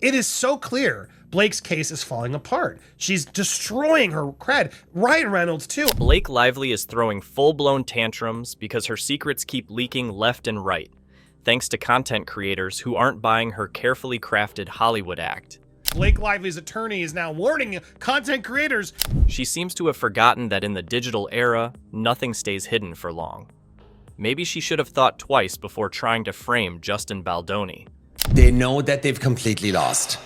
It is so clear Blake's case is falling apart. She's destroying her cred. Ryan Reynolds, too. Blake Lively is throwing full-blown tantrums because her secrets keep leaking left and right, thanks to content creators who aren't buying her carefully crafted Hollywood act. Blake Lively's attorney is now warning content creators. She seems to have forgotten that in the digital era, nothing stays hidden for long. Maybe she should have thought twice before trying to frame Justin Baldoni. They know that they've completely lost.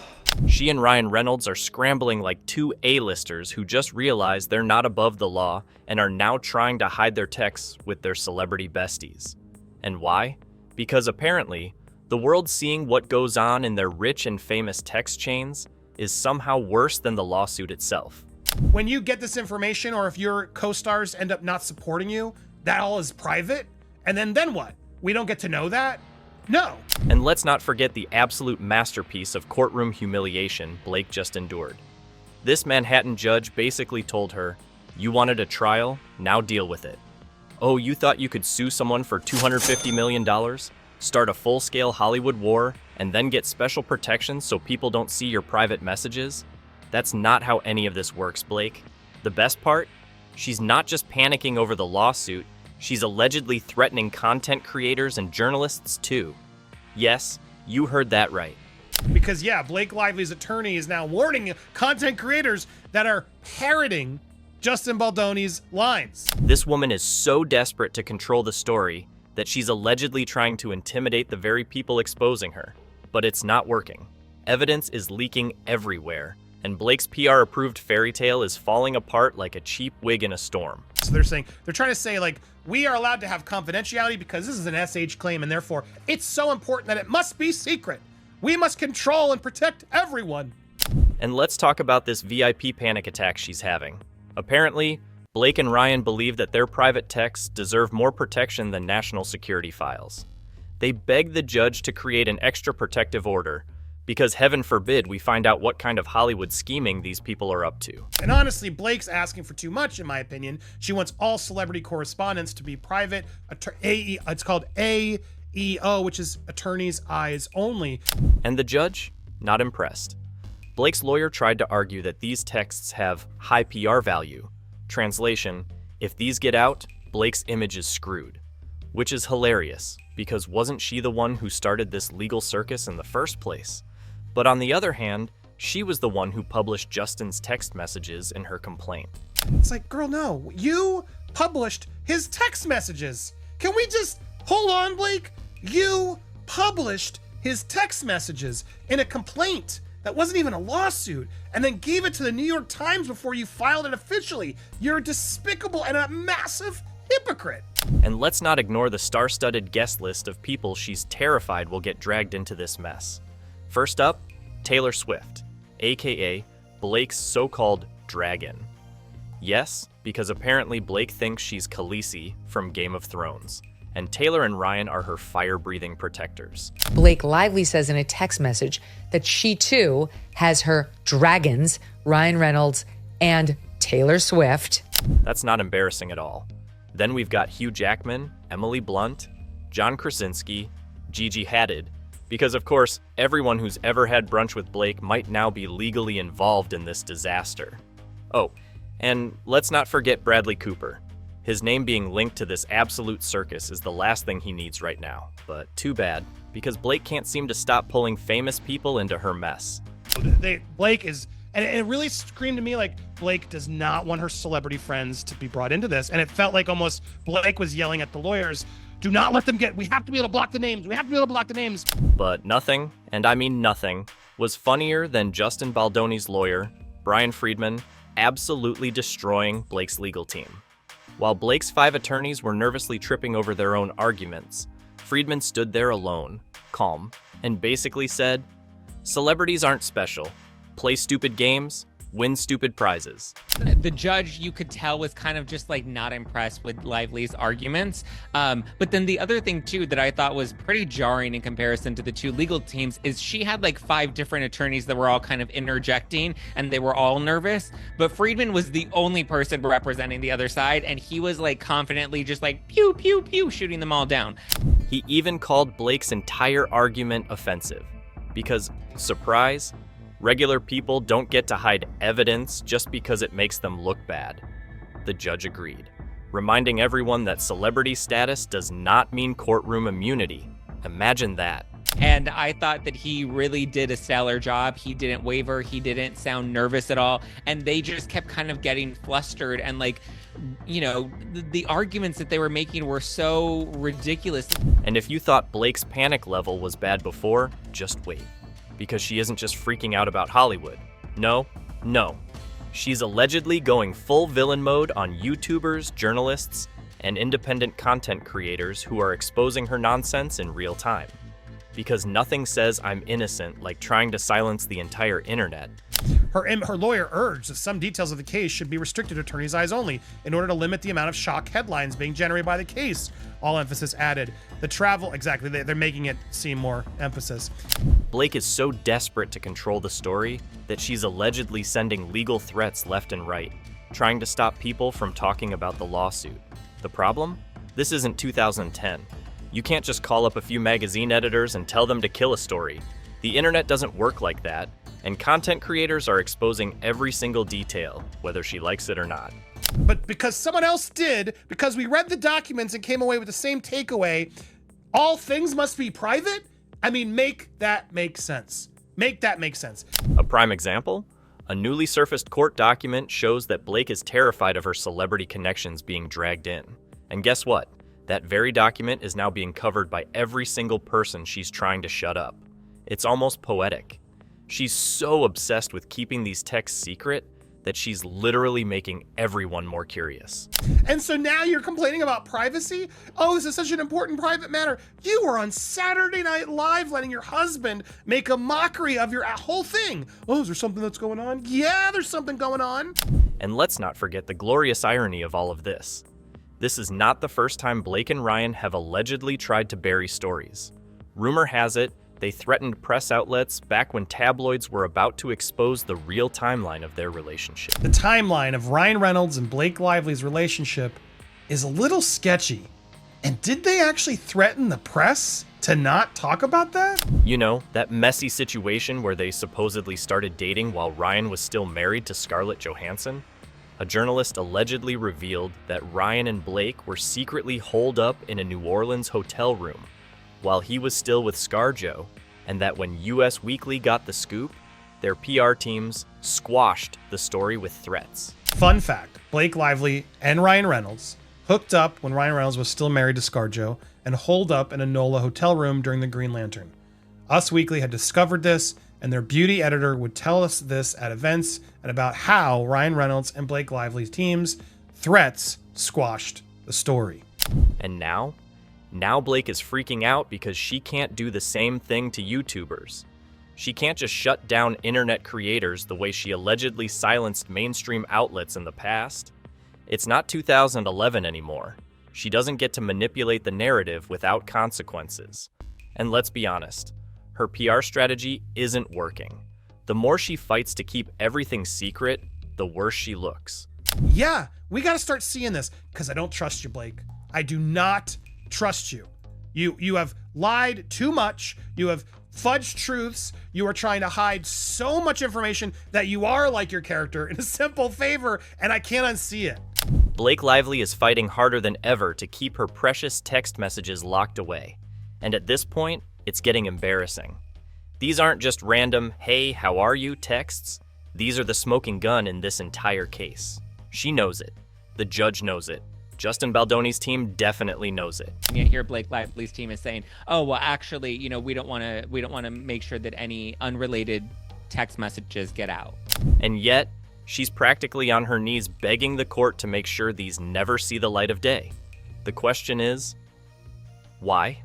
She and Ryan Reynolds are scrambling like two A-listers who just realized they're not above the law and are now trying to hide their texts with their celebrity besties. And why? Because apparently, the world seeing what goes on in their rich and famous text chains is somehow worse than the lawsuit itself. When you get this information, or if your co-stars end up not supporting you, that all is private? And then what? We don't get to know that? No. And let's not forget the absolute masterpiece of courtroom humiliation Blake just endured. This Manhattan judge basically told her, "You wanted a trial, now deal with it. Oh, you thought you could sue someone for $250 million? Start a full-scale Hollywood war, and then get special protections so people don't see your private messages? That's not how any of this works, Blake. The best part? She's not just panicking over the lawsuit, she's allegedly threatening content creators and journalists too. Yes, you heard that right. Because yeah, Blake Lively's attorney is now warning content creators that are parroting Justin Baldoni's lines. This woman is so desperate to control the story that she's allegedly trying to intimidate the very people exposing her. But it's not working. Evidence is leaking everywhere, and Blake's PR-approved fairy tale is falling apart like a cheap wig in a storm. So they're trying to say, like, we are allowed to have confidentiality because this is an SH claim, and therefore it's so important that it must be secret. We must control and protect everyone. And let's talk about this VIP panic attack she's having. Apparently, Blake and Ryan believe that their private texts deserve more protection than national security files. They beg the judge to create an extra protective order, because heaven forbid we find out what kind of Hollywood scheming these people are up to. And honestly, Blake's asking for too much, in my opinion. She wants all celebrity correspondence to be private. It's called AEO, which is attorney's eyes only. And the judge? Not impressed. Blake's lawyer tried to argue that these texts have high PR value. Translation, if these get out, Blake's image is screwed. Which is hilarious, because wasn't she the one who started this legal circus in the first place? But on the other hand, she was the one who published Justin's text messages in her complaint. It's like, girl, no, you published his text messages. Can we just hold on, Blake? You published his text messages in a complaint that wasn't even a lawsuit, and then gave it to the New York Times before you filed it officially. You're despicable and a massive hypocrite. And let's not ignore the star-studded guest list of people she's terrified will get dragged into this mess. First up, Taylor Swift, aka Blake's so-called dragon. Yes, because apparently Blake thinks she's Khaleesi from Game of Thrones, and Taylor and Ryan are her fire-breathing protectors. Blake Lively says in a text message that she too has her dragons, Ryan Reynolds and Taylor Swift. That's not embarrassing at all. Then we've got Hugh Jackman, Emily Blunt, John Krasinski, Gigi Hadid, because of course, everyone who's ever had brunch with Blake might now be legally involved in this disaster. Oh, and let's not forget Bradley Cooper. His name being linked to this absolute circus is the last thing he needs right now, but too bad, because Blake can't seem to stop pulling famous people into her mess. Blake is, and it really screamed to me like Blake does not want her celebrity friends to be brought into this, and it felt like almost Blake was yelling at the lawyers, do not let them we have to be able to block the names, we have to be able to block the names. But nothing, and I mean nothing, was funnier than Justin Baldoni's lawyer, Brian Friedman, absolutely destroying Blake's legal team. While Blake's 5 attorneys were nervously tripping over their own arguments, Friedman stood there alone, calm, and basically said, "Celebrities aren't special. Play stupid games, win stupid prizes." The judge, you could tell, was kind of just like not impressed with Lively's arguments. But then the other thing too that I thought was pretty jarring in comparison to the two legal teams is she had like 5 different attorneys that were all kind of interjecting and they were all nervous. But Friedman was the only person representing the other side, and he was like confidently just like pew, pew, pew, shooting them all down. He even called Blake's entire argument offensive, Because, surprise, regular people don't get to hide evidence just because it makes them look bad. The judge agreed, reminding everyone that celebrity status does not mean courtroom immunity. Imagine that. And I thought that he really did a stellar job. He didn't waver. He didn't sound nervous at all. And they just kept kind of getting flustered. And like, you know, the arguments that they were making were so ridiculous. And if you thought Blake's panic level was bad before, just wait. Because she isn't just freaking out about Hollywood. No. She's allegedly going full villain mode on YouTubers, journalists, and independent content creators who are exposing her nonsense in real time. Because nothing says I'm innocent like trying to silence the entire internet. Her lawyer urged that some details of the case should be restricted to attorney's eyes only in order to limit the amount of shock headlines being generated by the case. All emphasis added. The travel, exactly, they're making it seem more emphasis. Blake is so desperate to control the story that she's allegedly sending legal threats left and right, trying to stop people from talking about the lawsuit. The problem? This isn't 2010. You can't just call up a few magazine editors and tell them to kill a story. The internet doesn't work like that, and content creators are exposing every single detail, whether she likes it or not. But because someone else did, because we read the documents and came away with the same takeaway, all things must be private? I mean, make that make sense. Make that make sense. A prime example? A newly surfaced court document shows that Blake is terrified of her celebrity connections being dragged in. And guess what? That very document is now being covered by every single person she's trying to shut up. It's almost poetic. She's so obsessed with keeping these texts secret that she's literally making everyone more curious. And so now you're complaining about privacy? Oh, this is such an important private matter. You were on Saturday Night Live letting your husband make a mockery of your whole thing. Oh, is there something that's going on? Yeah, there's something going on. And let's not forget the glorious irony of all of this. This is not the first time Blake and Ryan have allegedly tried to bury stories. Rumor has it, they threatened press outlets back when tabloids were about to expose the real timeline of their relationship. The timeline of Ryan Reynolds and Blake Lively's relationship is a little sketchy. And did they actually threaten the press to not talk about that? You know, that messy situation where they supposedly started dating while Ryan was still married to Scarlett Johansson? A journalist allegedly revealed that Ryan and Blake were secretly holed up in a New Orleans hotel room while he was still with ScarJo, and that when US Weekly got the scoop, their PR teams squashed the story with threats. Fun fact, Blake Lively and Ryan Reynolds hooked up when Ryan Reynolds was still married to ScarJo and holed up in a NOLA hotel room during the Green Lantern. Us Weekly had discovered this, and their beauty editor would tell us this at events and about how Ryan Reynolds and Blake Lively's team's threats squashed the story. And now Blake is freaking out because she can't do the same thing to YouTubers. She can't just shut down internet creators the way she allegedly silenced mainstream outlets in the past. It's not 2011 anymore. She doesn't get to manipulate the narrative without consequences. And let's be honest, her PR strategy isn't working. The more she fights to keep everything secret, the worse she looks. Yeah, we gotta start seeing this, because I don't trust you, Blake. I do not trust you. You have lied too much. You have fudged truths. You are trying to hide so much information that you are like your character in a simple favor, and I can't unsee it. Blake Lively is fighting harder than ever to keep her precious text messages locked away. And at this point, it's getting embarrassing. These aren't just random, "Hey, how are you?" texts. These are the smoking gun in this entire case. She knows it. The judge knows it. Justin Baldoni's team definitely knows it. Here, Blake Lively's team is saying, "Oh, well, actually, you know, we don't want to make sure that any unrelated text messages get out." And yet, she's practically on her knees begging the court to make sure these never see the light of day. The question is, why?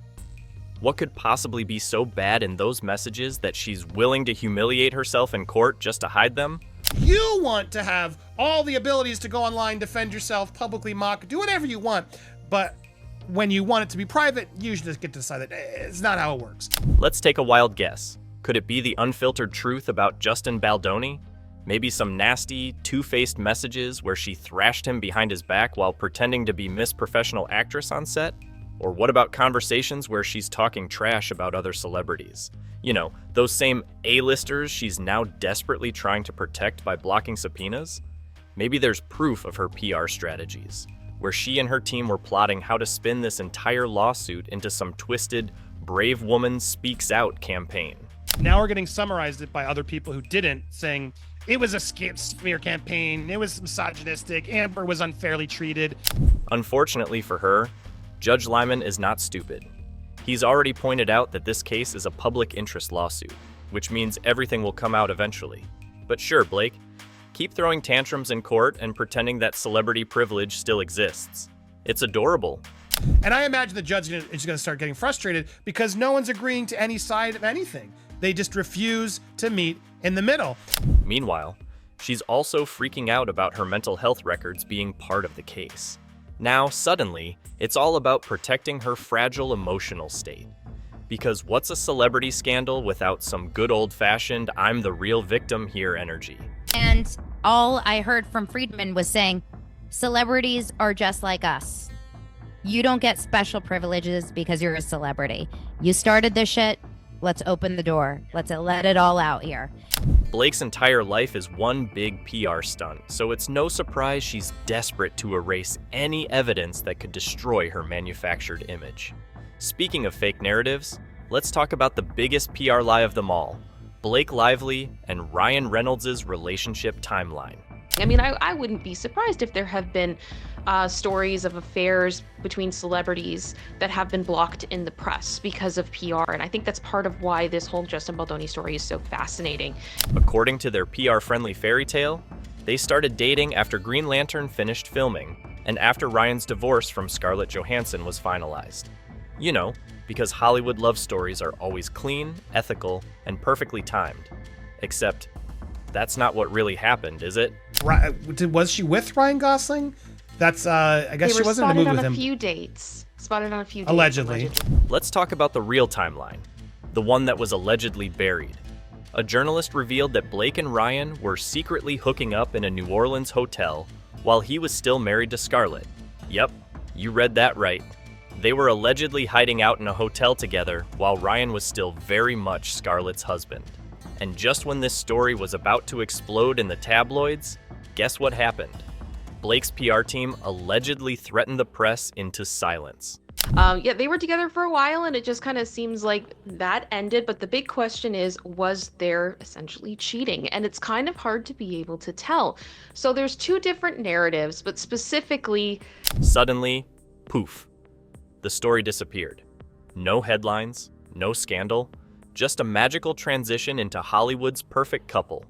What could possibly be so bad in those messages that she's willing to humiliate herself in court just to hide them? You want to have all the abilities to go online, defend yourself, publicly mock, do whatever you want. But when you want it to be private, you just get to decide that it's not how it works. Let's take a wild guess. Could it be the unfiltered truth about Justin Baldoni? Maybe some nasty, two-faced messages where she thrashed him behind his back while pretending to be Miss Professional Actress on set? Or what about conversations where she's talking trash about other celebrities? You know, those same A-listers she's now desperately trying to protect by blocking subpoenas? Maybe there's proof of her PR strategies, where she and her team were plotting how to spin this entire lawsuit into some twisted, brave woman speaks out campaign. Now we're getting summarized by other people who didn't, saying it was a smear campaign, it was misogynistic, Amber was unfairly treated. Unfortunately for her, Judge Lyman is not stupid. He's already pointed out that this case is a public interest lawsuit, which means everything will come out eventually. But sure, Blake, keep throwing tantrums in court and pretending that celebrity privilege still exists. It's adorable. And I imagine the judge is going to start getting frustrated because no one's agreeing to any side of anything. They just refuse to meet in the middle. Meanwhile, she's also freaking out about her mental health records being part of the case. Now, suddenly, it's all about protecting her fragile emotional state. Because what's a celebrity scandal without some good old-fashioned I'm the real victim here energy? And all I heard from Friedman was saying, celebrities are just like us. You don't get special privileges because you're a celebrity. You started this shit. Let's open the door. Let's let it all out here. Blake's entire life is one big PR stunt, so it's no surprise she's desperate to erase any evidence that could destroy her manufactured image. Speaking of fake narratives, let's talk about the biggest PR lie of them all, Blake Lively and Ryan Reynolds' relationship timeline. I mean, I wouldn't be surprised if there have been stories of affairs between celebrities that have been blocked in the press because of PR. And I think that's part of why this whole Justin Baldoni story is so fascinating. According to their PR-friendly fairy tale, they started dating after Green Lantern finished filming and after Ryan's divorce from Scarlett Johansson was finalized. You know, because Hollywood love stories are always clean, ethical, and perfectly timed. Except, that's not what really happened, is it? Was she with Ryan Gosling? That's, I guess she wasn't in the movie with him. Spotted on a few dates. Allegedly. Let's talk about the real timeline, the one that was allegedly buried. A journalist revealed that Blake and Ryan were secretly hooking up in a New Orleans hotel while he was still married to Scarlett. Yep, you read that right. They were allegedly hiding out in a hotel together while Ryan was still very much Scarlett's husband. And just when this story was about to explode in the tabloids, guess what happened? Blake's PR team allegedly threatened the press into silence. Yeah, they were together for a while, and it just kind of seems like that ended. But the big question is, was there essentially cheating? And it's kind of hard to be able to tell. So there's two different narratives, but specifically... Suddenly, poof, the story disappeared. No headlines, no scandal, just a magical transition into Hollywood's perfect couple.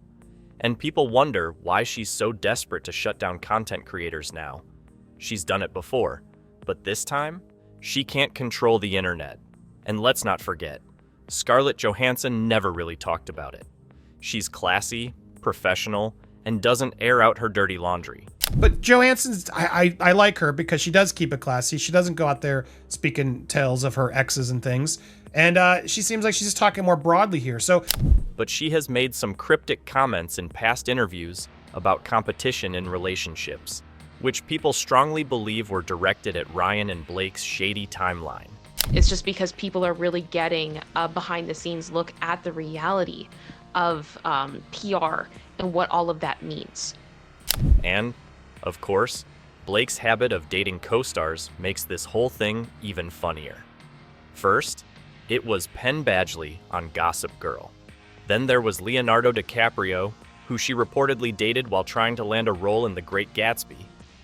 And people wonder why she's so desperate to shut down content creators now. She's done it before, but this time, she can't control the internet. And let's not forget, Scarlett Johansson never really talked about it. She's classy, professional, and doesn't air out her dirty laundry. But Johansson's, I like her because she does keep it classy. She doesn't go out there speaking tales of her exes and things. And she seems like she's just talking more broadly here. But she has made some cryptic comments in past interviews about competition in relationships, which people strongly believe were directed at Ryan and Blake's shady timeline. It's just because people are really getting a behind-the-scenes look at the reality of PR and what all of that means. And, of course, Blake's habit of dating co-stars makes this whole thing even funnier. First, it was Penn Badgley on Gossip Girl. Then there was Leonardo DiCaprio, who she reportedly dated while trying to land a role in The Great Gatsby.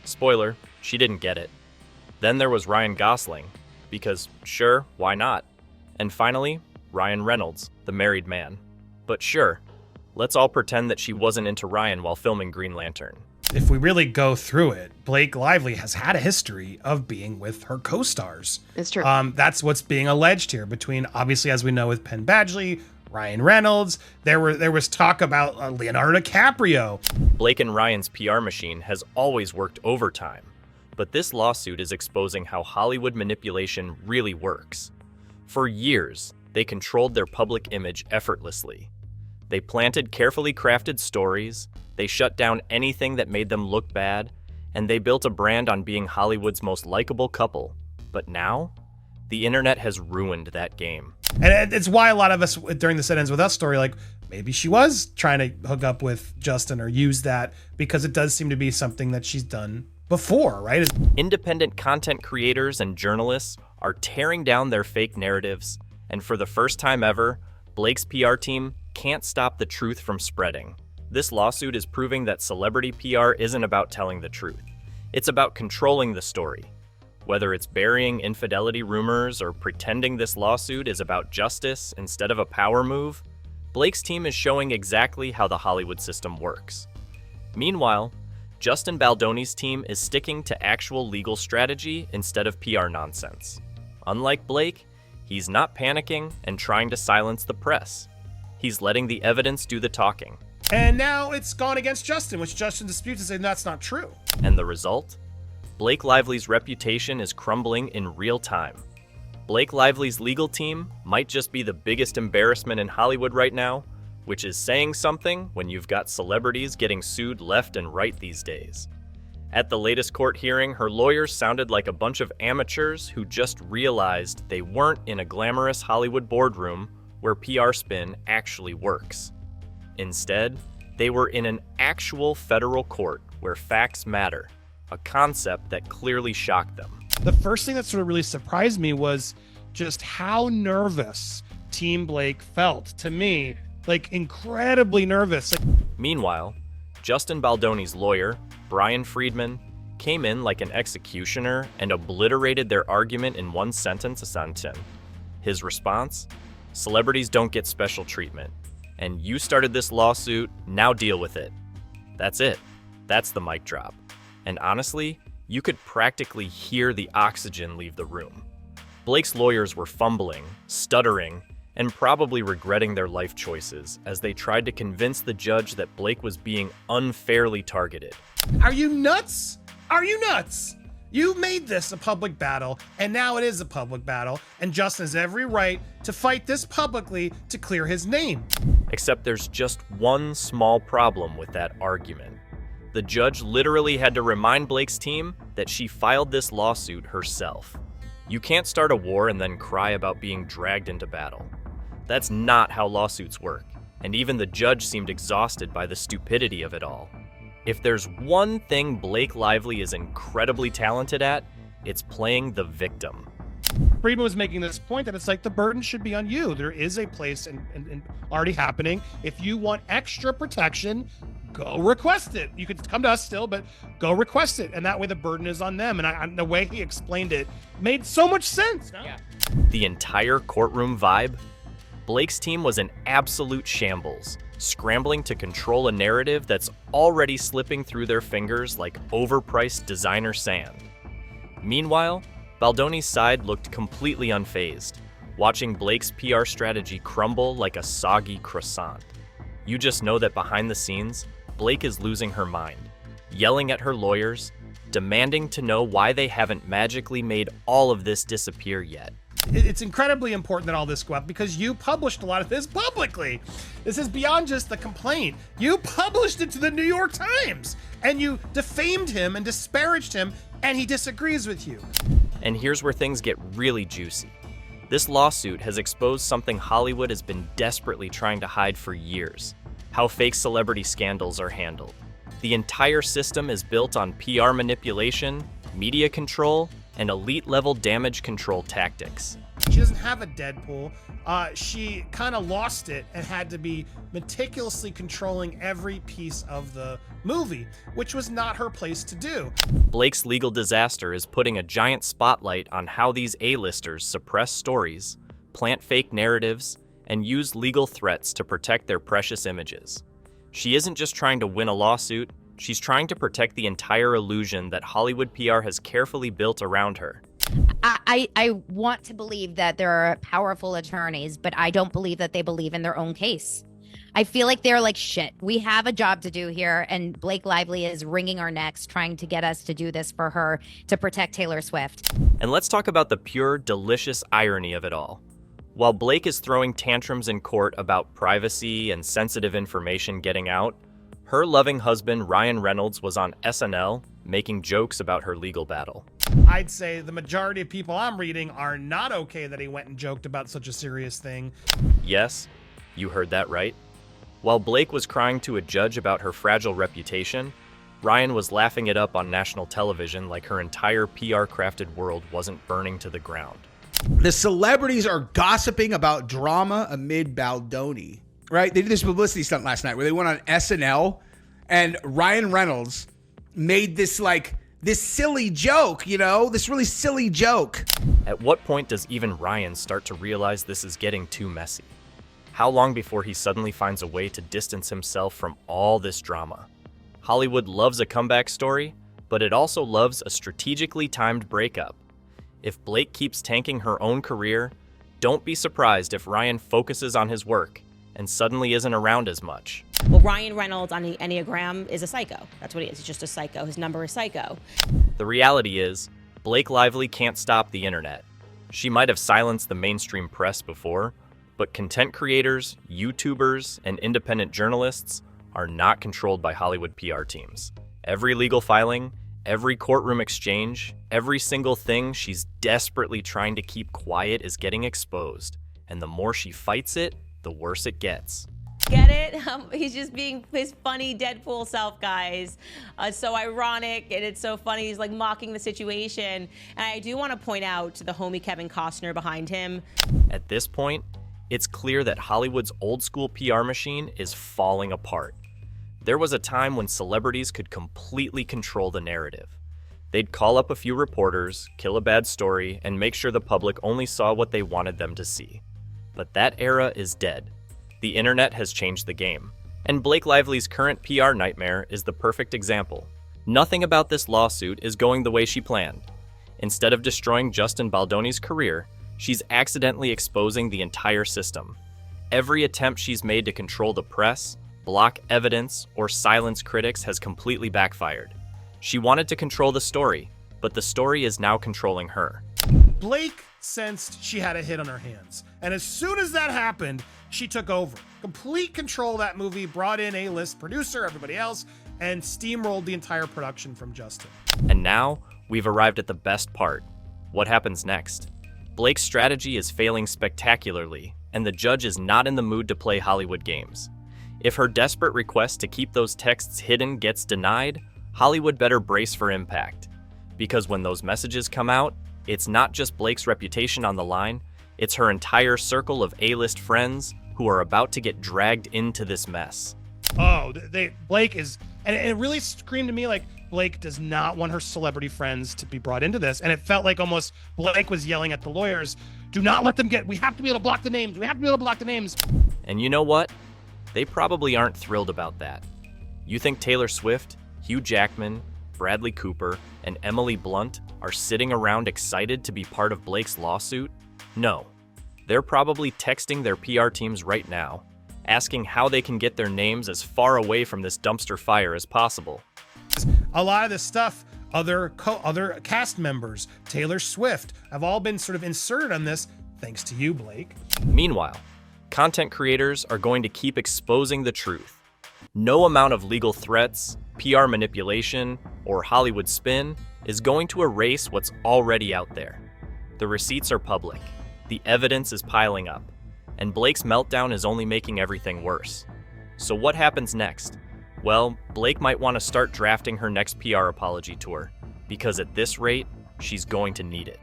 Spoiler, she didn't get it. Then there was Ryan Gosling, because sure, why not? And finally, Ryan Reynolds, the married man. But sure, let's all pretend that she wasn't into Ryan while filming Green Lantern. If we really go through it, Blake Lively has had a history of being with her co-stars. It's true. That's what's being alleged here between, obviously, as we know, with Penn Badgley, Ryan Reynolds. There was talk about Leonardo DiCaprio. Blake and Ryan's PR machine has always worked overtime, but this lawsuit is exposing how Hollywood manipulation really works. For years, they controlled their public image effortlessly. They planted carefully crafted stories, they shut down anything that made them look bad, and they built a brand on being Hollywood's most likable couple. But now, The internet has ruined that game. And it's why a lot of us during the It Ends With Us story, like maybe she was trying to hook up with Justin or use that, because it does seem to be something that she's done before, right? Independent content creators and journalists are tearing down their fake narratives, and for the first time ever, Blake's PR team can't stop the truth from spreading. This lawsuit is proving that celebrity PR isn't about telling the truth. It's about controlling the story. Whether it's burying infidelity rumors or pretending this lawsuit is about justice instead of a power move, Blake's team is showing exactly how the Hollywood system works. Meanwhile, Justin Baldoni's team is sticking to actual legal strategy instead of PR nonsense. Unlike Blake, he's not panicking and trying to silence the press. He's letting the evidence do the talking. And now it's gone against Justin, which Justin disputes and saying that's not true. And the result? Blake Lively's reputation is crumbling in real time. Blake Lively's legal team might just be the biggest embarrassment in Hollywood right now, which is saying something when you've got celebrities getting sued left and right these days. At the latest court hearing, her lawyers sounded like a bunch of amateurs who just realized they weren't in a glamorous Hollywood boardroom where PR spin actually works. Instead, they were in an actual federal court where facts matter, a concept that clearly shocked them. The first thing that sort of really surprised me was just how nervous Team Blake felt. To me, like incredibly nervous. Meanwhile, Justin Baldoni's lawyer, Brian Friedman, came in like an executioner and obliterated their argument in one sentence. His response? Celebrities don't get special treatment. And you started this lawsuit, now deal with it. That's it. That's the mic drop. And honestly, you could practically hear the oxygen leave the room. Blake's lawyers were fumbling, stuttering, and probably regretting their life choices as they tried to convince the judge that Blake was being unfairly targeted. Are you nuts? Are you nuts? You made this a public battle, and now it is a public battle, and Justin has every right to fight this publicly to clear his name. Except there's just one small problem with that argument. The judge literally had to remind Blake's team that she filed this lawsuit herself. You can't start a war and then cry about being dragged into battle. That's not how lawsuits work, and even the judge seemed exhausted by the stupidity of it all. If there's one thing Blake Lively is incredibly talented at, it's playing the victim. Friedman was making this point that it's like the burden should be on you. There is a place and already happening. If you want extra protection, go request it. You could come to us still, but go request it. And that way the burden is on them. And the way he explained it made so much sense. No? Yeah. The entire courtroom vibe? Blake's team was in absolute shambles, scrambling to control a narrative that's already slipping through their fingers like overpriced designer sand. Meanwhile, Baldoni's side looked completely unfazed, watching Blake's PR strategy crumble like a soggy croissant. You just know that behind the scenes, Blake is losing her mind, yelling at her lawyers, demanding to know why they haven't magically made all of this disappear yet. It's incredibly important that all this go up because you published a lot of this publicly. This is beyond just the complaint. You published it to the New York Times and you defamed him and disparaged him, and he disagrees with you. And here's where things get really juicy. This lawsuit has exposed something Hollywood has been desperately trying to hide for years: how fake celebrity scandals are handled. The entire system is built on PR manipulation, media control, and elite-level damage control tactics. She doesn't have a Deadpool. She kind of lost it and had to be meticulously controlling every piece of the movie, which was not her place to do. Blake's legal disaster is putting a giant spotlight on how these A-listers suppress stories, plant fake narratives, and use legal threats to protect their precious images. She isn't just trying to win a lawsuit, she's trying to protect the entire illusion that Hollywood PR has carefully built around her. I want to believe that there are powerful attorneys, but I don't believe that they believe in their own case. I feel like they're like, shit, we have a job to do here, and Blake Lively is wringing our necks trying to get us to do this for her to protect Taylor Swift. And let's talk about the pure, delicious irony of it all. While Blake is throwing tantrums in court about privacy and sensitive information getting out, her loving husband Ryan Reynolds was on SNL making jokes about her legal battle. I'd say the majority of people I'm reading are not okay that he went and joked about such a serious thing. Yes, you heard that right. While Blake was crying to a judge about her fragile reputation, Ryan was laughing it up on national television like her entire PR-crafted world wasn't burning to the ground. The celebrities are gossiping about drama amid Baldoni, right? They did this publicity stunt last night where they went on SNL and Ryan Reynolds made this silly joke, this really silly joke. At what point does even Ryan start to realize this is getting too messy? How long before he suddenly finds a way to distance himself from all this drama? Hollywood loves a comeback story, but it also loves a strategically timed breakup. If Blake keeps tanking her own career, don't be surprised if Ryan focuses on his work and suddenly isn't around as much. Well, Ryan Reynolds on the Enneagram is a psycho. That's what he is. He's just a psycho. His number is psycho. The reality is, Blake Lively can't stop the internet. She might have silenced the mainstream press before, but content creators, YouTubers, and independent journalists are not controlled by Hollywood PR teams. Every legal filing, every courtroom exchange, every single thing she's desperately trying to keep quiet is getting exposed. And the more she fights it, the worse it gets. Get it? He's just being his funny Deadpool self, guys. It's so ironic and it's so funny. He's like mocking the situation. And I do want to point out to the homie Kevin Costner behind him. At this point, it's clear that Hollywood's old school PR machine is falling apart. There was a time when celebrities could completely control the narrative. They'd call up a few reporters, kill a bad story, and make sure the public only saw what they wanted them to see. But that era is dead. The internet has changed the game. And Blake Lively's current PR nightmare is the perfect example. Nothing about this lawsuit is going the way she planned. Instead of destroying Justin Baldoni's career, she's accidentally exposing the entire system. Every attempt she's made to control the press, block evidence, or silence critics has completely backfired. She wanted to control the story, but the story is now controlling her. Blake sensed she had a hit on her hands, and as soon as that happened, she took over. Complete control of that movie, brought in A-list producer, everybody else, and steamrolled the entire production from Justin. And now, we've arrived at the best part. What happens next? Blake's strategy is failing spectacularly, and the judge is not in the mood to play Hollywood games. If her desperate request to keep those texts hidden gets denied, Hollywood better brace for impact. Because when those messages come out, it's not just Blake's reputation on the line, it's her entire circle of A-list friends who are about to get dragged into this mess. Oh, Blake is, and it really screamed to me like Blake does not want her celebrity friends to be brought into this. And it felt like almost Blake was yelling at the lawyers, do not let them we have to be able to block the names. We have to be able to block the names. And you know what? They probably aren't thrilled about that. You think Taylor Swift, Hugh Jackman, Bradley Cooper, and Emily Blunt are sitting around excited to be part of Blake's lawsuit? No. They're probably texting their PR teams right now, asking how they can get their names as far away from this dumpster fire as possible. A lot of this stuff, other cast members, Taylor Swift, have all been sort of inserted on this, thanks to you, Blake. Meanwhile, content creators are going to keep exposing the truth. No amount of legal threats, PR manipulation, or Hollywood spin is going to erase what's already out there. The receipts are public, the evidence is piling up, and Blake's meltdown is only making everything worse. So what happens next? Well, Blake might want to start drafting her next PR apology tour, because at this rate, she's going to need it.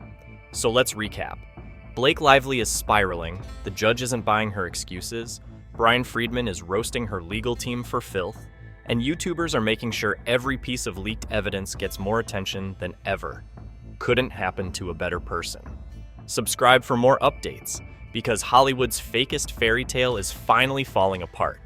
So let's recap. Blake Lively is spiraling, the judge isn't buying her excuses, Brian Friedman is roasting her legal team for filth, and YouTubers are making sure every piece of leaked evidence gets more attention than ever. Couldn't happen to a better person. Subscribe for more updates, because Hollywood's fakest fairy tale is finally falling apart.